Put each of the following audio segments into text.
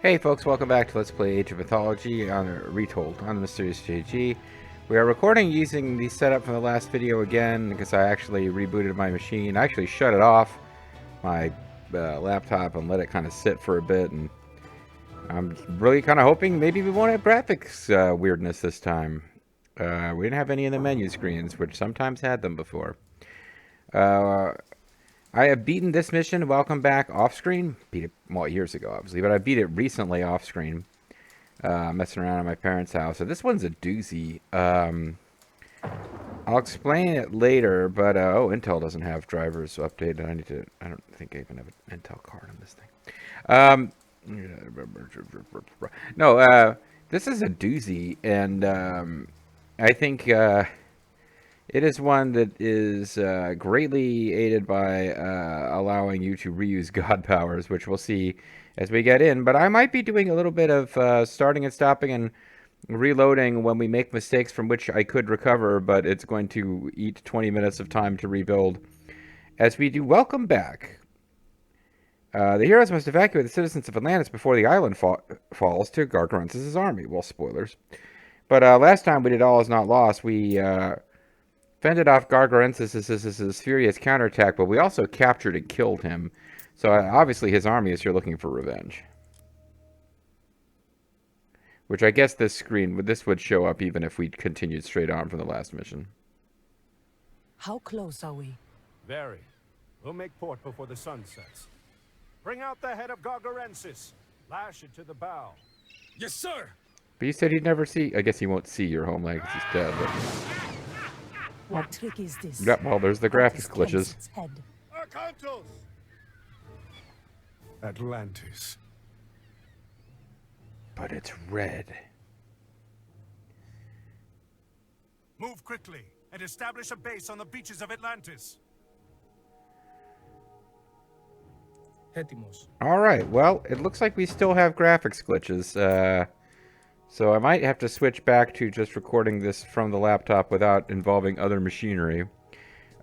Hey folks, welcome back to Let's Play Age of Mythology on Retold on the Mysterious JG. We are recording using the setup from the last video again because I actually rebooted my machine. I actually shut it off, my laptop, and let it kind of sit for a bit, and I'm really kind of hoping maybe we won't have graphics weirdness this time. We didn't have any in the menu screens, which sometimes had them before. I have beaten this mission, Welcome Back, off-screen. Beat it, well, years ago, obviously, but I beat it recently off-screen, messing around at my parents' house. So this one's a doozy. I'll explain it later, but, oh, Intel doesn't have drivers updated. I don't think I even have an Intel card on this thing. No, this is a doozy, and I think it is one that is greatly aided by allowing you to reuse god powers, which we'll see as we get in. But I might be doing a little bit of starting and stopping and reloading when we make mistakes from which I could recover, but it's going to eat 20 minutes of time to rebuild. As we do Welcome Back. The heroes must evacuate the citizens of Atlantis before the island falls to Gargarensis' army. Well, spoilers. But last time we did All Is Not Lost, we fended off Gargarensis' furious counterattack, but we also captured and killed him. So obviously his army is here looking for revenge. Which I guess this would show up even if we continued straight on from the last mission. How close are we? Very. We'll make port before the sun sets. Bring out the head of Gargarensis. Lash it to the bow. Yes, sir. But you said he'd never see. I guess he won't see your homeland because he's dead. But... What trick is this? Yep, well, there's the graphics glitches. Arcantos! Atlantis. But it's red. Move quickly and establish a base on the beaches of Atlantis. All right, well, it looks like we still have graphics glitches. So I might have to switch back to just recording this from the laptop without involving other machinery.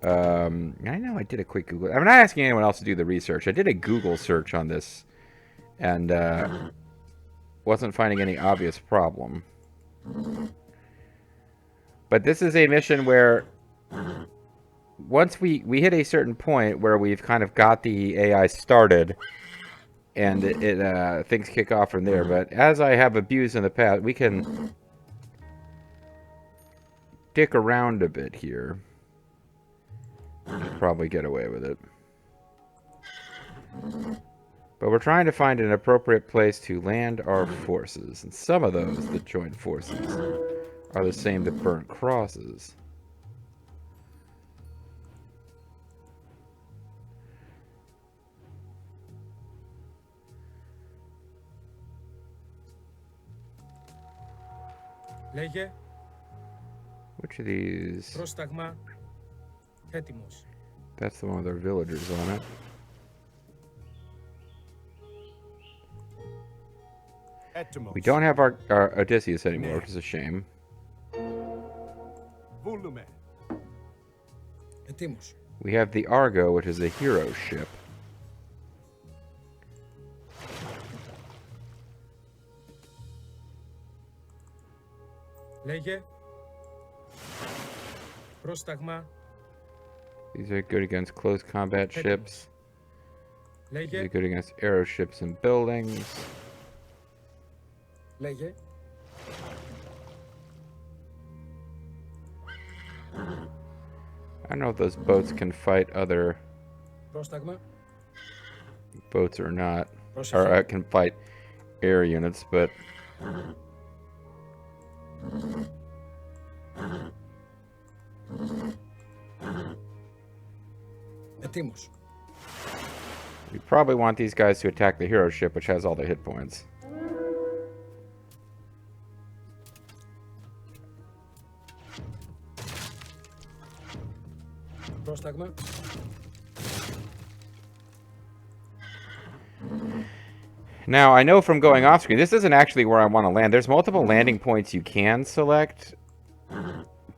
I know I did a quick Google. I'm not asking anyone else to do the research. I did a Google search on this and wasn't finding any obvious problem. But this is a mission where once we hit a certain point where we've kind of got the AI started, and things kick off from there. But as I have abused in the past, we can dick around a bit here. Probably get away with it. But we're trying to find an appropriate place to land our forces. And some of those that joined forces are the same that burnt crosses. Λέγε. Which of these? Πρόσταγμα. Έτοιμος. That's the one with our villagers on it. We don't have our Odysseus anymore, which is a shame. Volume. Έτοιμος. We have the Argo, which is a hero ship. Λέγε. Πρόσταγμα. These are good against close combat ships. These Λέγε. are good against arrow ships and buildings. Λέγε. I don't know if those boats can fight other Πρόσταγμα. boats or not. Πρόσεχε. Or can fight air units, but... Έτοιμος. We probably want these guys to attack the hero ship, which has all the hit points. Πρόσταγμα. Now, I know from going off screen, this isn't actually where I want to land. There's multiple landing points you can select,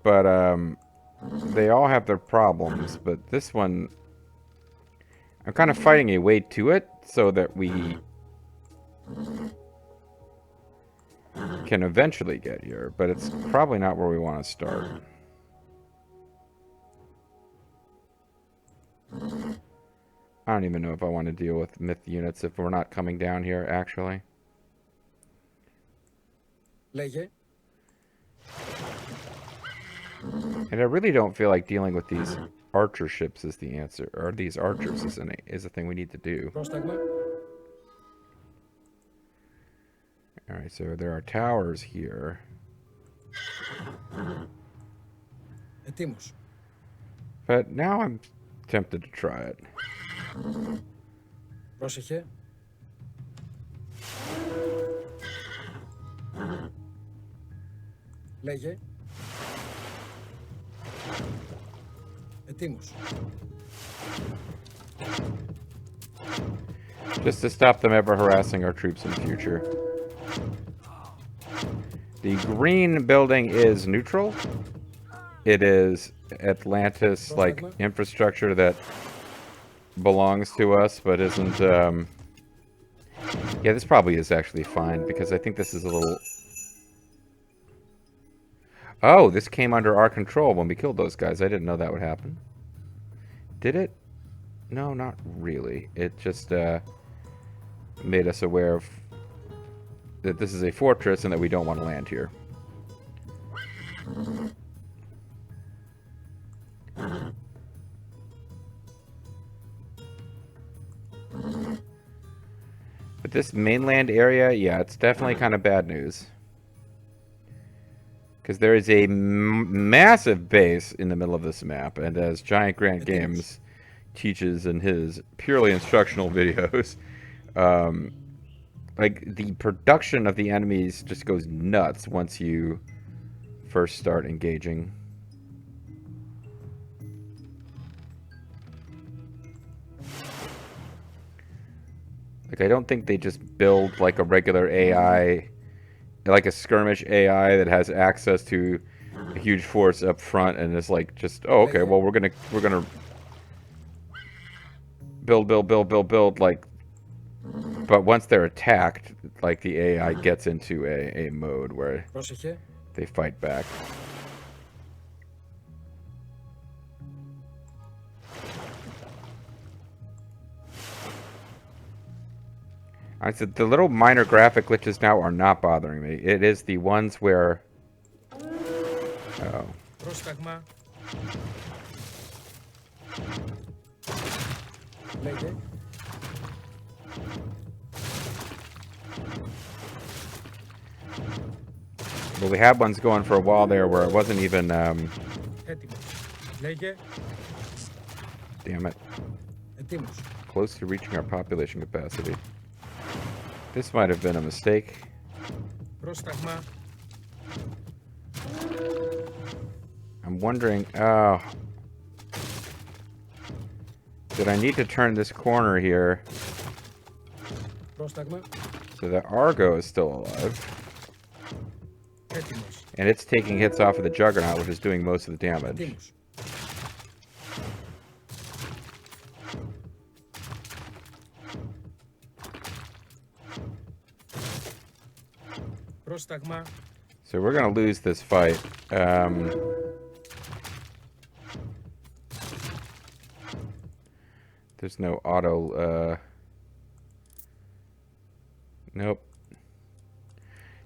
but they all have their problems. But this one, I'm kind of fighting a way to it so that we can eventually get here, but it's probably not where we want to start. I don't even know if I want to deal with myth units if we're not coming down here, actually. Λέγε. And I really don't feel like dealing with these archer ships is the answer, or these archers is the thing we need to do. Πρόσταγμα. Alright, so there are towers here. Ετοίμος. But now I'm tempted to try it. Πρόσεχε. Λέγε. Ετοίμος. Just to stop them ever harassing our troops in the future. The green building is neutral. It is Atlantis, like, infrastructure that belongs to us, but isn't, Yeah, this probably is actually fine, because I think this is a little... Oh, this came under our control when we killed those guys. I didn't know that would happen. Did it? No, not really. It just, made us aware of that this is a fortress and that we don't want to land here. But this mainland area, yeah, it's definitely kind of bad news. Because there is a massive base in the middle of this map, and as Giant Grant Games teaches in his purely instructional videos, like, the production of the enemies just goes nuts once you first start engaging. Like, I don't think they just build like a regular AI, like a skirmish AI that has access to a huge force up front and is like just, oh, okay, well, we're gonna build, like, but once they're attacked, like, the AI gets into a mode where Πρόσεχε. they fight back. I said the little minor graphic glitches now are not bothering me. It is the ones where... Oh. Πρόσταγμα. Λέγε. Well, we had ones going for a while there where it wasn't even... Έτοιμος. Λέγε. Damn it. Ετοίμος. Close to reaching our population capacity. This might have been a mistake. Πρόσταγμα. I'm wondering... Oh. Did I need to turn this corner here Πρόσταγμα. so that Argo is still alive? Έτοιμος. And it's taking hits off of the Juggernaut, which is doing most of the damage. Ετοίμος. Πρόσταγμα. So we're going to lose this fight. There's no auto... Nope.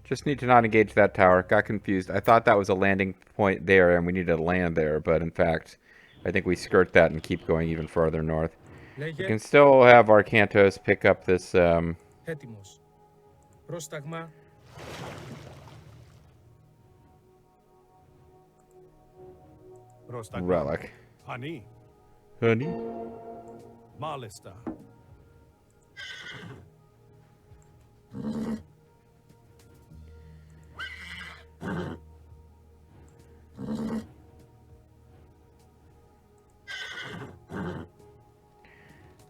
Just need to not engage that tower. Got confused. I thought that was a landing point there and we needed to land there, but in fact, I think we skirt that and keep going even farther north. We Λέγε. can still have our Cantos pick up this Έτοιμος. Πρόσταγμα. Prostagma. relic. Hani. Honey? Malista.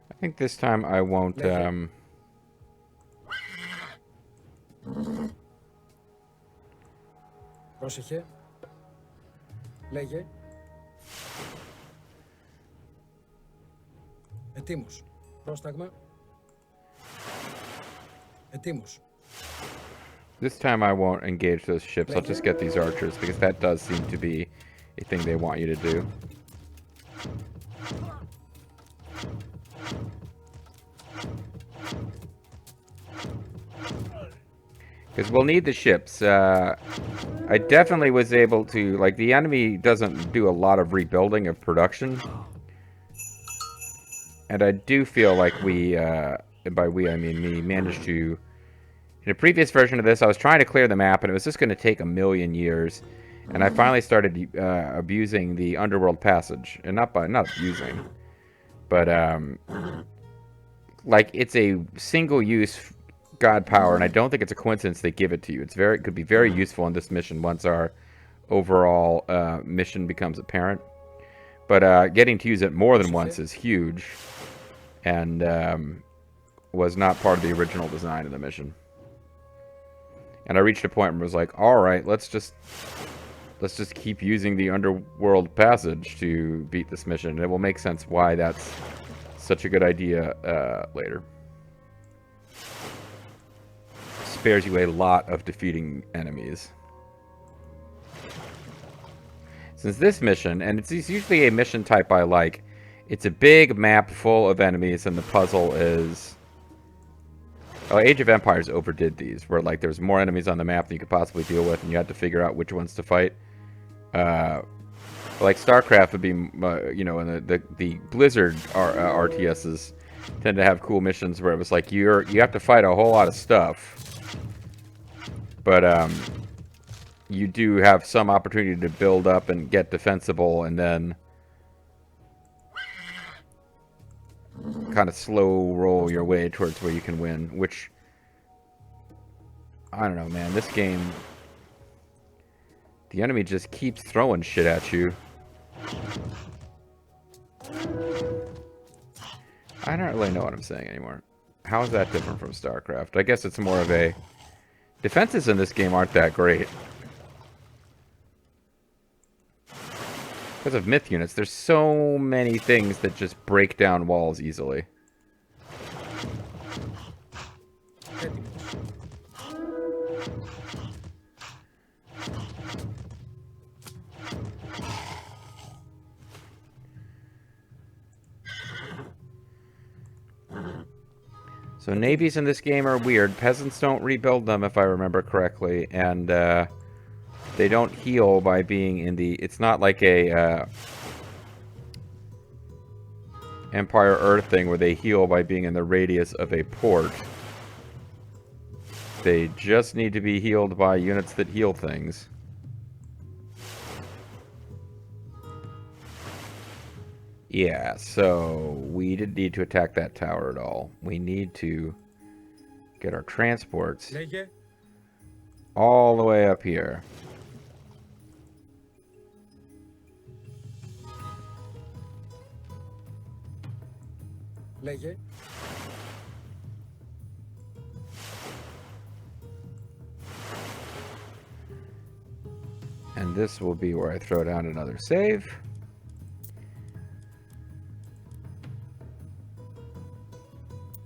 I think this time I won't, Πρόσεχε. Λέγε. Ετοίμος. Πρόσταγμα. Ετοίμος. This time I won't engage those ships. I'll just get these archers, because that does seem to be a thing they want you to do. Because we'll need the ships. I definitely was able to... Like, the enemy doesn't do a lot of rebuilding of production. And I do feel like we... and by we, I mean me, managed to... In a previous version of this, I was trying to clear the map, and it was just going to take 1,000,000 years. And I finally started abusing the underworld passage. And not abusing. But, like, it's a single-use god power, and I don't think it's a coincidence they give it to you. It could be very useful in this mission once our overall mission becomes apparent. But getting to use it more than once is huge, and was not part of the original design of the mission. And I reached a point where I was like, all right, let's just keep using the underworld passage to beat this mission. It will make sense why that's such a good idea later. Spares you a lot of defeating enemies. Since this mission, and it's usually a mission type I like, it's a big map full of enemies, and the puzzle is... Oh, Age of Empires overdid these, where like there's more enemies on the map than you could possibly deal with, and you had to figure out which ones to fight. Like StarCraft would be, you know, and the Blizzard RTSs tend to have cool missions where it was like you have to fight a whole lot of stuff. But you do have some opportunity to build up and get defensible, and then kind of slow roll your way towards where you can win. Which, I don't know, man. This game, the enemy just keeps throwing shit at you. I don't really know what I'm saying anymore. How is that different from StarCraft? I guess it's more of a... Defenses in this game aren't that great. Because of myth units, there's so many things that just break down walls easily. So navies in this game are weird. Peasants don't rebuild them, if I remember correctly, and they don't heal by being in the... It's not like a Empire Earth thing where they heal by being in the radius of a port. They just need to be healed by units that heal things. Yeah, so we didn't need to attack that tower at all. We need to get our transports all the way up here. Λέγε. And this will be where I throw down another save.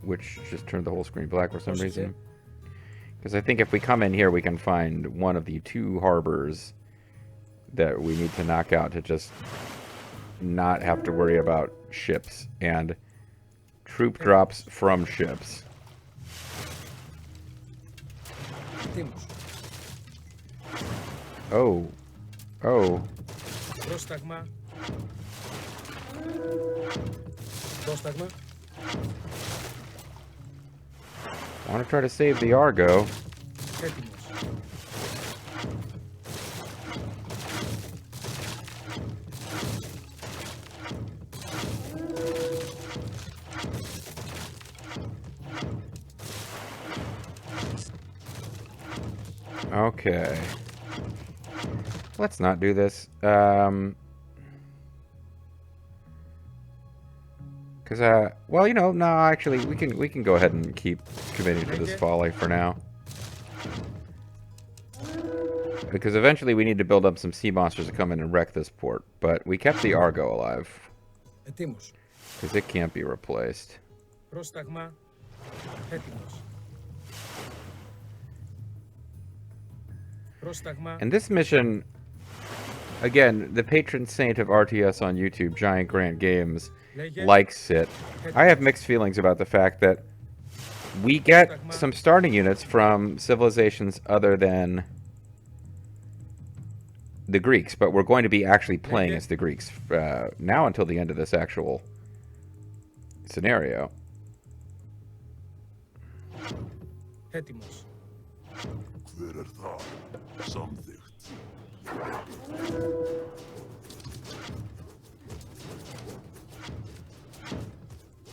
Which just turned the whole screen black for some reason. Because I think if we come in here, we can find one of the 2 harbors that we need to knock out to just not have to worry about ships and troop drops from ships. Oh. Oh. Πρόσταγμα. Πρόσταγμα. I want to try to save the Argo. Έτοιμος. Okay. Let's not do this. Because, well, you know, no, actually, we can go ahead and keep committing to this folly for now. Because eventually we need to build up some sea monsters to come in and wreck this port. But we kept the Argo alive. Ετοίμος. Because it can't be replaced. Πρόσταγμα. Έτοιμος. Πρόσταγμα. And this mission, again, the patron saint of RTS on YouTube, Giant Grant Games, Λέγε. likes it. I have mixed feelings about the fact that we get some starting units from civilizations other than the Greeks, but we're going to be actually playing as the Greeks now until the end of this actual scenario. Έτοιμος. Hver er það? Samþykkt.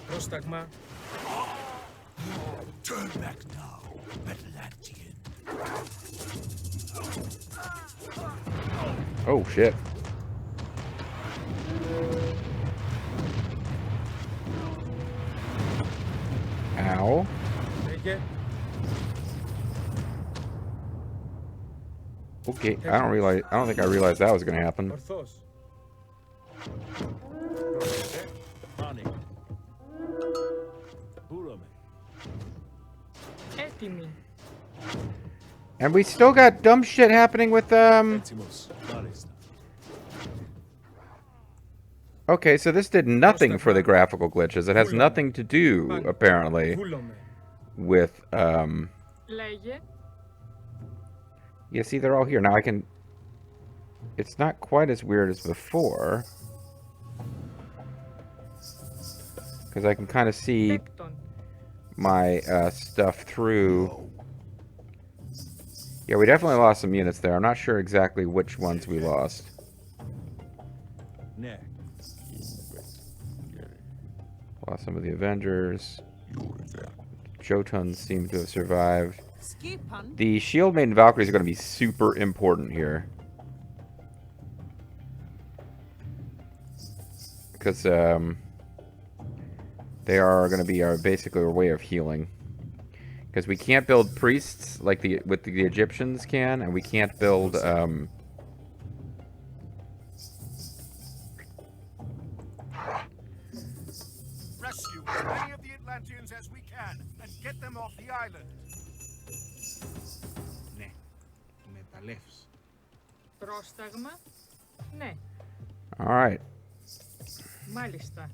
Πρόσταγμα. Turn back now, Atlantean. Oh, shit. Ow. Λέγε. Okay, I don't think I realized that was going to happen. Ορθός. Έτοιμοι. And we still got dumb shit happening with Okay, so this did nothing for the graphical glitches. It has nothing to do, apparently, Βούλομαι. with Λέγε. yeah, see, they're all here. Now I can... It's not quite as weird as before. Because I can kind of see Τέκτον. my stuff through... Yeah, we definitely lost some units there. I'm not sure exactly which ones we lost. Lost some of the Avengers. Jotuns seem to have survived. The Shield Maiden Valkyries are going to be super important here. Because they are going to be basically our way of healing. Because we can't build priests like the Egyptians can, and we can't build Rescue as many of the Atlanteans as we can and get them off the island. Ναι. Μεταλλεύς. Πρόσταγμα. Ναι. All right. Μάλιστα.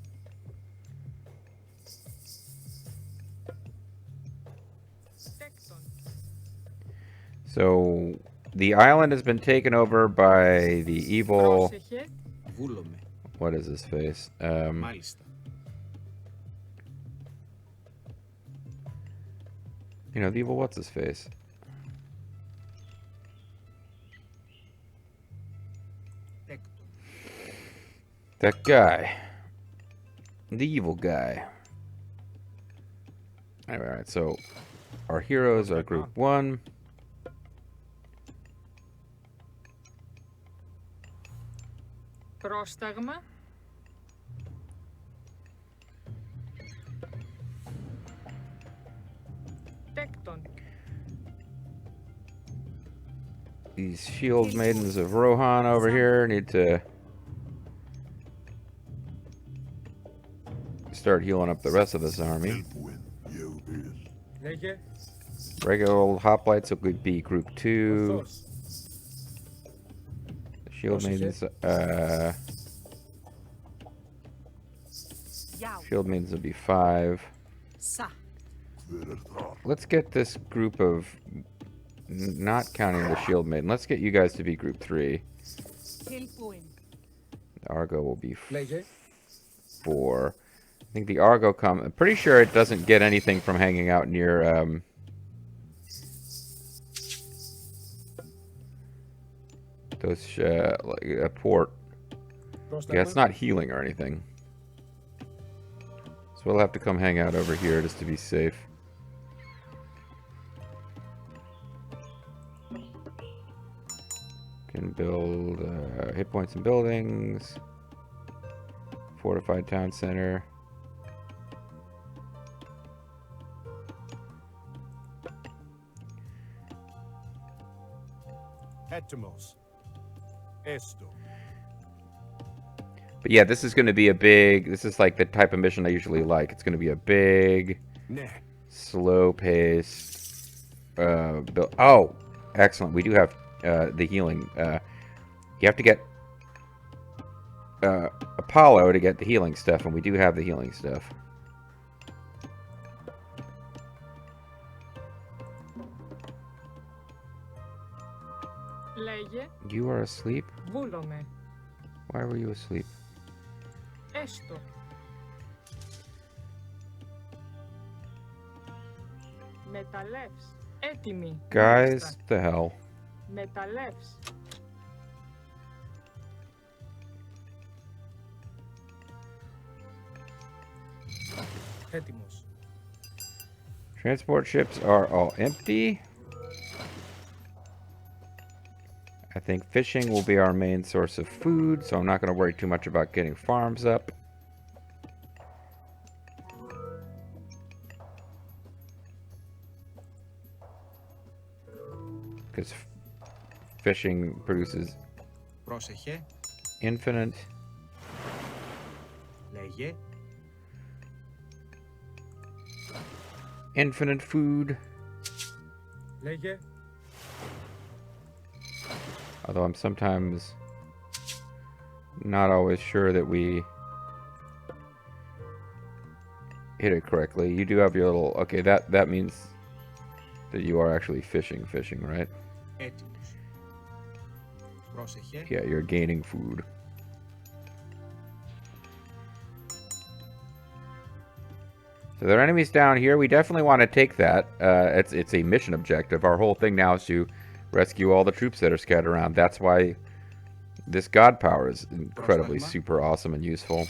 Τέκτον. So the island has been taken over by the evil. Πρόσεχε. Βούλομαι. What is his face? Μάλιστα. You know, the evil what's his face? Τέκτον. That guy. The evil guy. Alright, so our heroes are group 1. Πρόσταγμα. Τέκτον. These shield maidens of Rohan over here need to start healing up the rest of this army. Tilbúin, ég vil. Λέγε. Regular old hoplites will be group 2. Ορθός. The shield maidens, shield maidens will be 5. Sa. Hver er það? Let's get this group of, not counting the shield maiden, let's get you guys to be group 3. Tilbúin. The Argo will be Λέγε. 4. I think the Argo I'm pretty sure it doesn't get anything from hanging out near those like a port. Πρόσταγμα. Yeah, it's not healing or anything. So we'll have to come hang out over here just to be safe. Can build hit points and buildings. Fortified town center. Έτοιμος. Esto. But yeah, this is going to be a big... This is like the type of mission I usually like. It's going to be a big, Ναι. slow-paced... build. Oh! Excellent. We do have the healing. You have to get Apollo to get the healing stuff, and we do have the healing stuff. Λέγε, You are asleep? βούλομαι. Why were you asleep? Έστω. Μεταλλεύς. Έτοιμη. Guys, Μάλιστα. the hell. Μεταλλεύς. Έτοιμος. Transport ships are all empty. I think fishing will be our main source of food, so I'm not going to worry too much about getting farms up. Because fishing produces Πρόσεχε. infinite. Λέγε. Infinite food. Λέγε. Although I'm sometimes not always sure that we hit it correctly. You do have your little... Okay, that means that you are actually fishing, right? Έτοιμος. Πρόσεχε. Yeah, you're gaining food. So there are enemies down here. We definitely want to take that. It's a mission objective. Our whole thing now is to rescue all the troops that are scattered around. That's why this god power is incredibly super awesome and useful.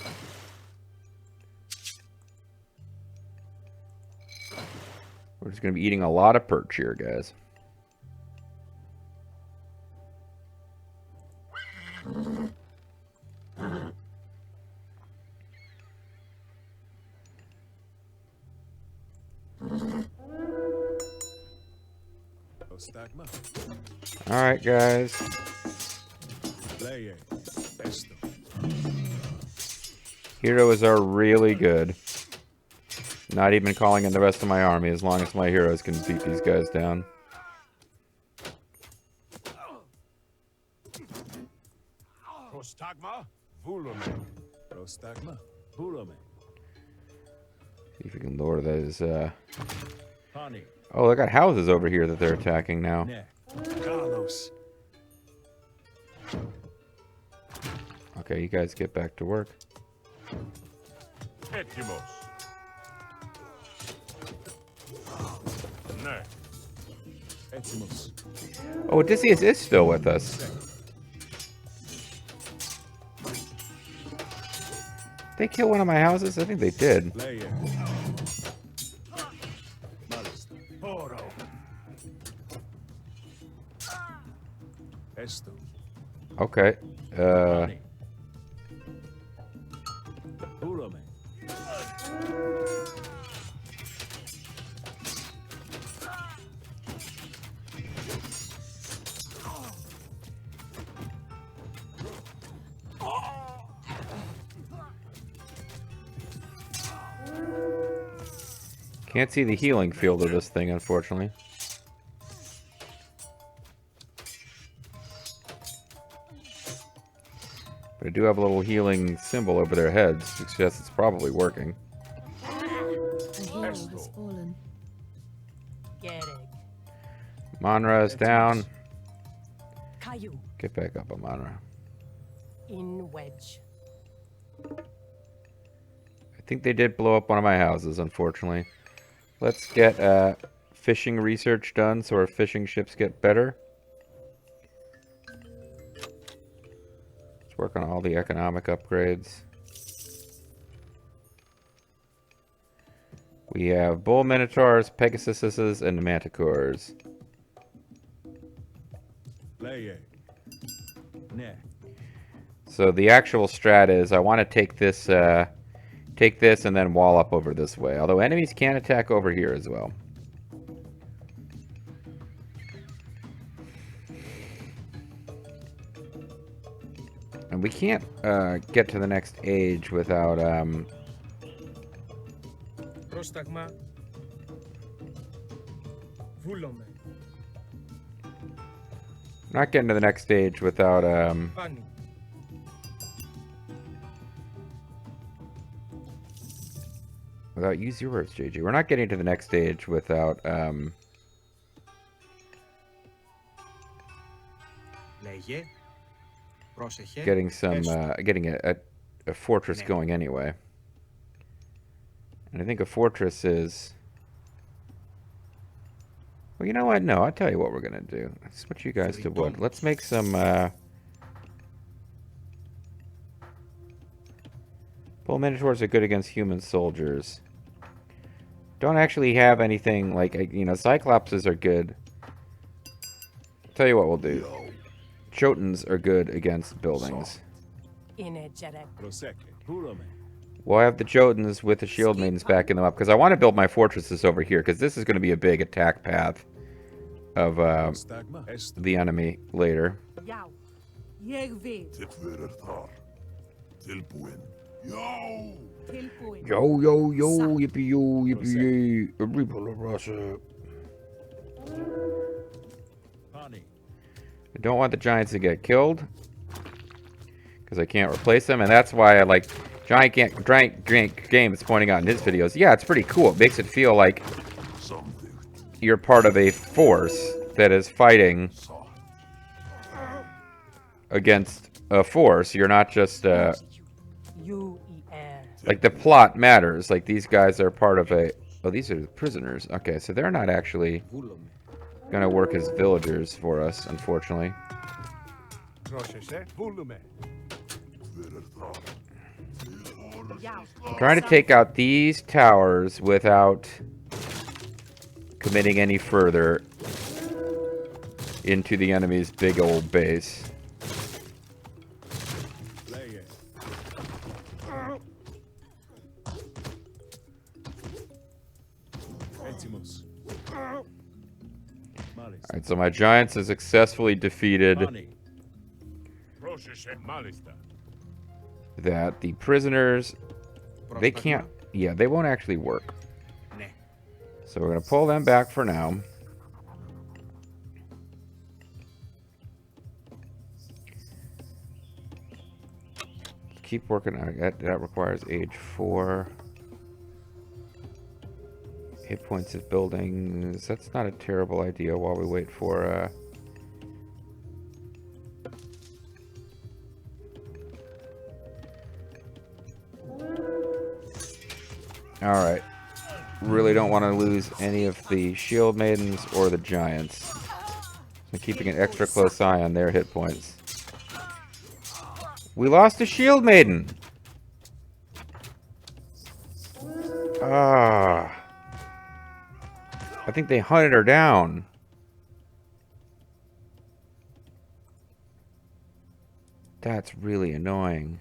We're just going to be eating a lot of perch here, guys. Alright, guys. Heroes are really good. Not even calling in the rest of my army as long as my heroes can beat these guys down. Prostagma, Vulome. Prostagma, Vulome. See if we can lure those, Pani, Oh, they got houses over here that they're attacking now. Ne, Carlos. Okay, you guys get back to work. Etimos. Ne. Έτοιμος. Oh, Odysseus is still with us. They kill one of my houses? I think they did. Λέγε. Μάλιστα. Poro. Έστω. Okay. Pani. Vulome. Can't see the healing field of this thing, unfortunately. But I do have a little healing symbol over their heads, which suggests it's probably working. A hero has fallen. Gereg. Manra is down. Caillou. Get back up, Manra. In wedge. I think they did blow up one of my houses, unfortunately. Let's get fishing research done so our fishing ships get better. Let's work on all the economic upgrades. We have bull minotaurs, pegasuses, and manticores. Λέγε. Ναι. So the actual strat is I want to take this and then wall up over this way. Although enemies can attack over here as well. And we can't get to the next age without Πρόσταγμα. Βούλομαι. Not getting to the next stage without Πάνι. use your words, JG. We're not getting to the next stage without Λέγε. Πρόσεχε. getting some Έστω. getting a fortress Ναι. going anyway. And I think a fortress is. Well, you know what? No, I'll tell you what we're gonna do. Let's switch you guys to wood. Let's make some bull minotaurs are good against human soldiers. Don't actually have anything like cyclopses are good. Tell you what we'll do. Jotuns are good against buildings. Είναι Jerek. Προσέχε. Πούλομε. We'll have the Jotuns with the shield maidens backing them up because I want to build my fortresses over here because this is going to be a big attack path of Πρόσταγμα. Έστω. the enemy later. Yau. Yegvid. Titverer tilbúin. Já! Tilbúin. Yo, yo, yo, yippee yo, yippee yay. Everybody Russia. Πάνι. I don't want the giants to get killed because I can't replace them, and that's why I like Giant Games pointing out in his videos. Yeah, it's pretty cool. It makes it feel like Samþykkt. you're part of a force that is fighting Satt. against a force. You're not just You er. like the plot matters. Like these guys are part of a. Oh, these are the prisoners. Okay, so they're not actually Βούλομε. gonna work as villagers for us, unfortunately. Πρόσεχε. Βούλουμε. Titverer þar. Yau. I'm trying to take out these towers without committing any further into the enemy's big old base. Λέγε. Έτοιμος. Μάλιστα. Alright, so my giants have successfully defeated Πάνι. Πρόσεχε. Μάλιστα. that. The prisoners, they can't, yeah, they won't actually work. Ναι. So we're going to pull them back for now. Keep working on it. That requires age 4. Hit points of buildings. That's not a terrible idea while we wait for Alright. Really don't want to lose any of the shield maidens or the giants. I'm keeping an extra close eye on their hit points. We lost a shield maiden! Ah. I think they hunted her down. That's really annoying.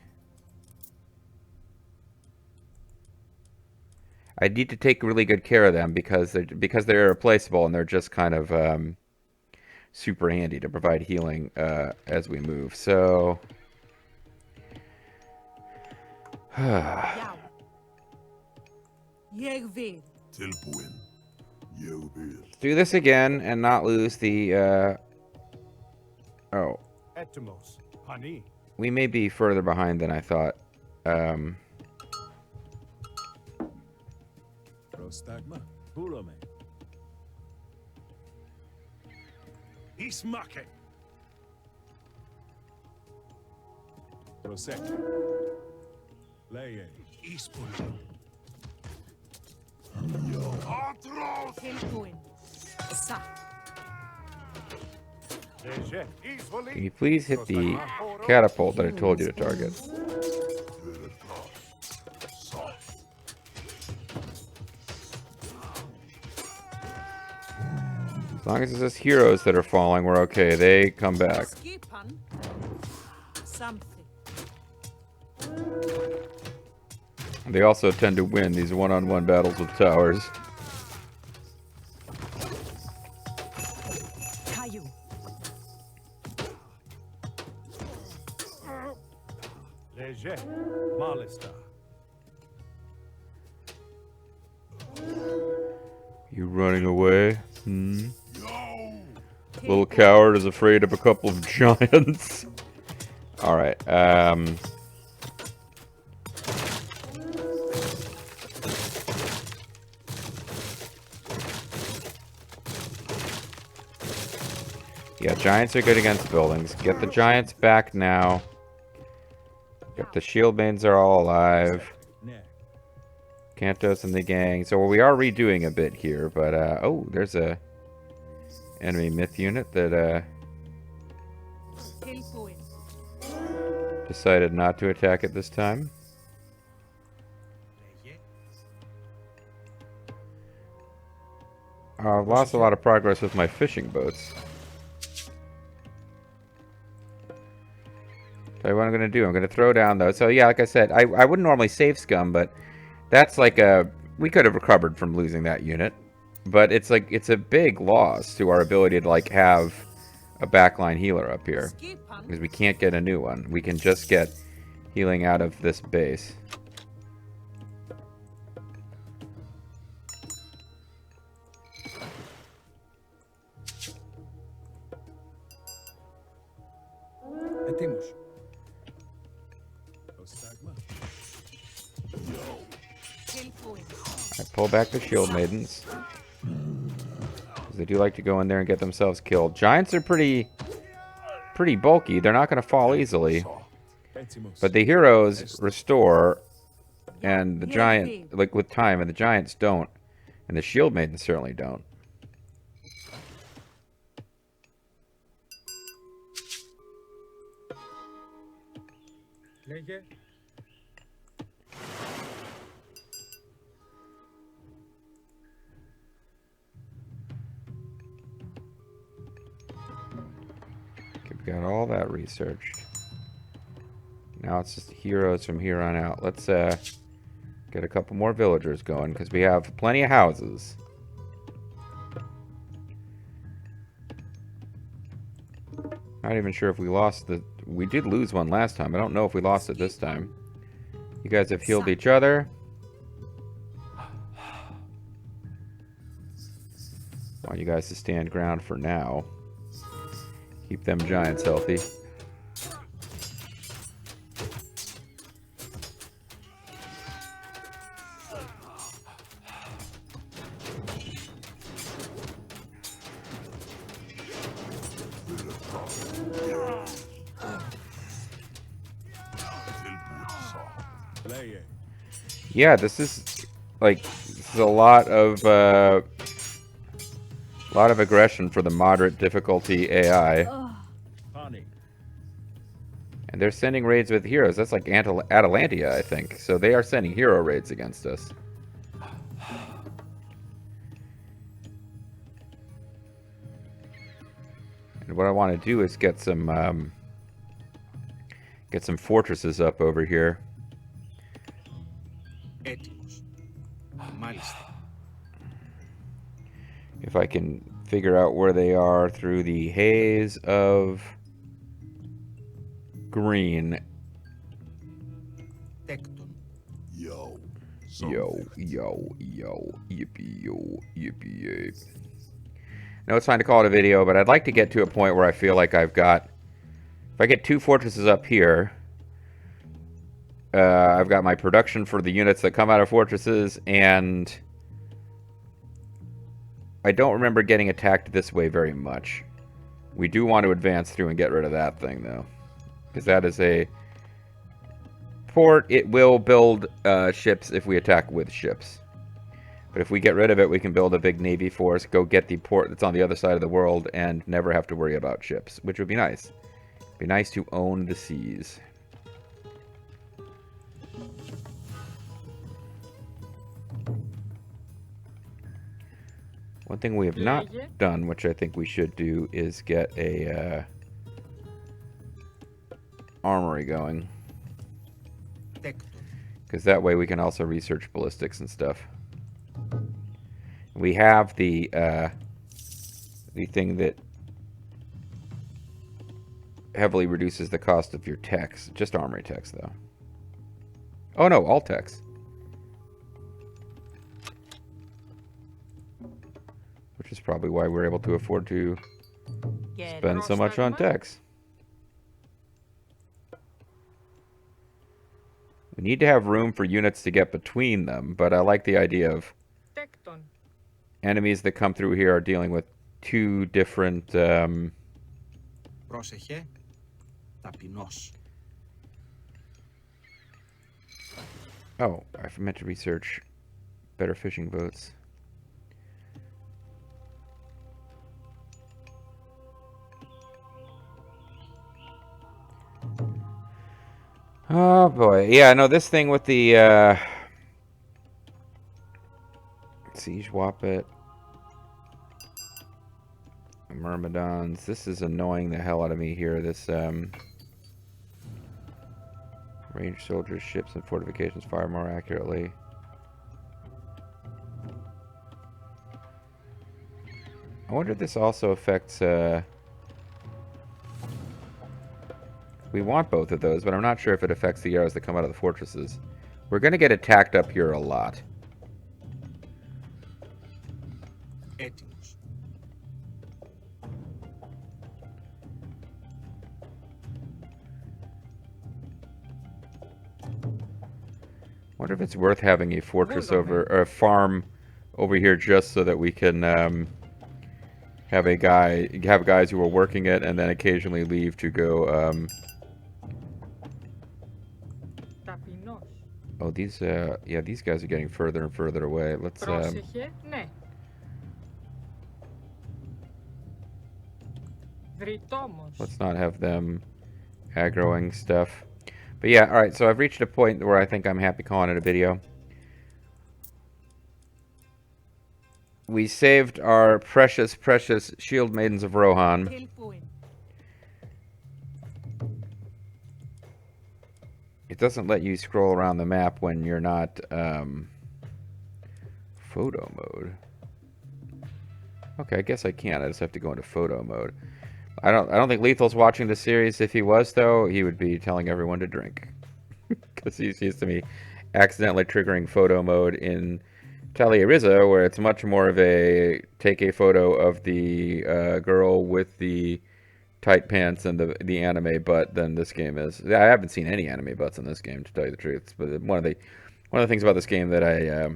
I need to take really good care of them because they're irreplaceable and they're just kind of super handy to provide healing as we move. So Yau. Yegvid. Tilbúin. Ég vil. do this again and not lose the oh, Έτοιμος. Πανί. we may be further behind than I thought. Πρόσταγμα. Πούλομε. Ισμάκε. Προσέχε. Λέγε. Ισπολή. Tilbúin. Sa. Λέγε. Can Εισβολή. you please hit the catapult that I told you to target? Titverer þar. Satt. As long as it's just heroes that are falling, we're okay. They come back. Skipan. Something. They also tend to win these one-on-one battles with towers. Caillou. Λέγε. Μάλιστα. You running away? Hmm? Little coward is afraid of a couple of giants. Alright, yeah, giants are good against buildings. Get the giants back now. Get the shield maidens are all alive. Ne. Kantos and the gang. So we are redoing a bit here, but oh, there's a enemy myth unit that Tilbuin. decided not to attack it this time. Λέγε. I've lost a lot of progress with my fishing boats. Tell you what I'm going to do. I'm going to throw down those. So yeah, like I said, I wouldn't normally save scum, but that's like a... We could have recovered from losing that unit. But it's like, it's a big loss to our ability to like have a backline healer up here. Skipan. Because we can't get a new one. We can just get healing out of this base. Ετοίμος. Το στάγμα. Tilbuin. I pull back the shield maidens. 'Cause they do like to go in there and get themselves killed. Giants are pretty bulky. They're not going to fall easily. Έτοιμος. But the heroes restore, and the giant, like with time, and the giants don't. And the shield maidens certainly don't. Λέγε. Okay, we got all that researched. Now it's just heroes from here on out. Let's get a couple more villagers going, because we have plenty of houses. Not even sure if we lost the... We did lose one last time. I don't know if we lost it this time. You guys have healed each other. I want you guys to stand ground for now. Keep them giants healthy. Λέγε. Yeah, this is like a lot of aggression for the moderate difficulty AI, Πάνι. and they're sending raids with heroes. That's like Atalantia, I think. So they are sending hero raids against us. And what I want to do is get some fortresses up over here. Έτοιμος. Μάλιστα. If I can figure out where they are through the haze of green. Τέκτον. Yo. Yo, yo, yo, yippee, yo, yippee, yay. I know it's time to call it a video, but I'd like to get to a point where I feel like I've got... If I get 2 fortresses up here, I've got my production for the units that come out of fortresses, and I don't remember getting attacked this way very much. We do want to advance through and get rid of that thing, though, because that is a port. It will build ships if we attack with ships. But if we get rid of it, we can build a big navy force, go get the port that's on the other side of the world, and never have to worry about ships, which would be nice. Be nice to own the seas. One thing we have not done, which I think we should do, is get a armory going. Τέκτον. Because that way we can also research ballistics and stuff. We have the thing that heavily reduces the cost of your techs. Just armory techs, though. Oh no, all techs. Which is probably why we're able to afford to Gel. Spend so much on techs. We need to have room for units to get between them, but I like the idea of Τέκτον. enemies that come through here are dealing with two different. Πρόσεχε. Ταπεινός. Oh, I meant to research better fishing boats. Oh boy, yeah, no, this thing with the siege whoppet, myrmidons. This is annoying the hell out of me here. This ranged soldiers, ships, and fortifications fire more accurately. I wonder if this also affects. We want both of those, but I'm not sure if it affects the arrows that come out of the fortresses. We're going to get attacked up here a lot. Έτοιμος. Wonder if it's worth having a fortress over, or a farm over here just so that we can have guys who are working it and then occasionally leave to go. Ταπεινός. Oh, these yeah, these guys are getting further and further away. Let's Πρόσεχε. Ναι. Βρυτόμος. let's not have them aggroing stuff. But yeah, all right. So I've reached a point where I think I'm happy calling it a video. We saved our precious, precious shield maidens of Rohan. Hilpuin. It doesn't let you scroll around the map when you're not photo mode. Okay, I guess I can. I just have to go into photo mode. I don't think Lethal's watching the series. If he was, though, he would be telling everyone to drink. Because he's used to me accidentally triggering photo mode in Talia Rizza, where it's much more of a take a photo of the girl with the tight pants and the anime butt than this game is. I haven't seen any anime butts in this game, to tell you the truth. But one of the things about this game that I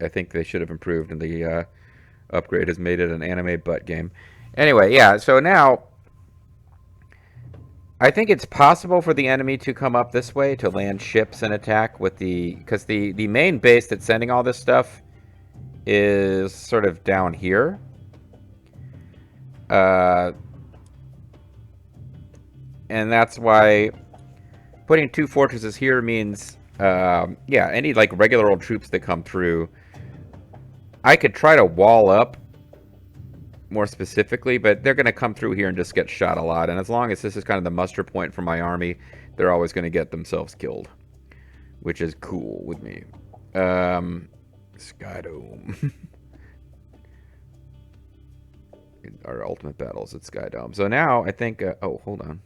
think they should have improved in the upgrade has made it an anime butt game. Anyway, yeah, so now I think it's possible for the enemy to come up this way to land ships and attack with because the main base that's sending all this stuff is sort of down here. And that's why putting two fortresses here means, yeah, any like regular old troops that come through, I could try to wall up more specifically, but they're going to come through here and just get shot a lot. And as long as this is kind of the muster point for my army, they're always going to get themselves killed, which is cool with me. Skydome. Our ultimate battles at Skydome. So now I think, oh, hold on.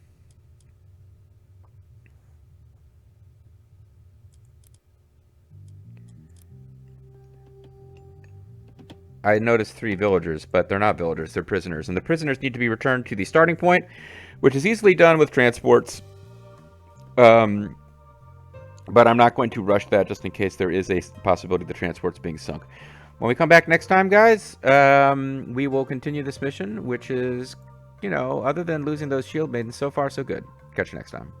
I noticed 3 villagers, but they're not villagers, they're prisoners. And the prisoners need to be returned to the starting point, which is easily done with transports. But I'm not going to rush that just in case there is a possibility the transport's being sunk. When we come back next time, guys, we will continue this mission, which is, you know, other than losing those shield maidens, so far so good. Catch you next time.